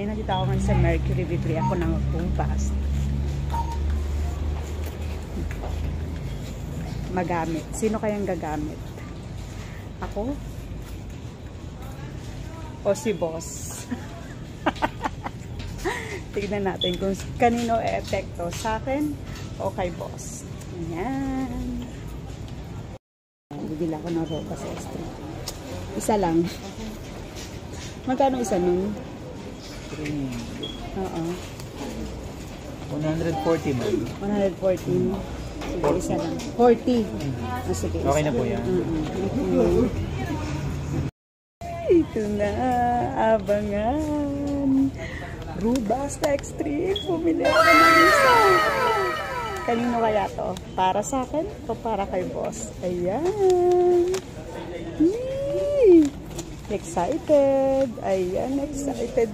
Nandito ako ngayon sa Mercury, bibili ako ng pumpas. Magamit. Sino kayang gagamit? Ako? O si boss? Tignan natin kung kanino e-epekto. Sa akin o kay boss. Ayan. Bibili ako ng ropa sa street. Isa lang. Magkano isa nun? Oo. 140 man. 140. Sige, isa lang. 40. Sige, okay na po yan. Ito na, abangan. Rubasta Extreme. Pumili ako ng isa. Kanino kaya to? Para sa akin o para kay boss? Ayan. Excited. Ayan, excited.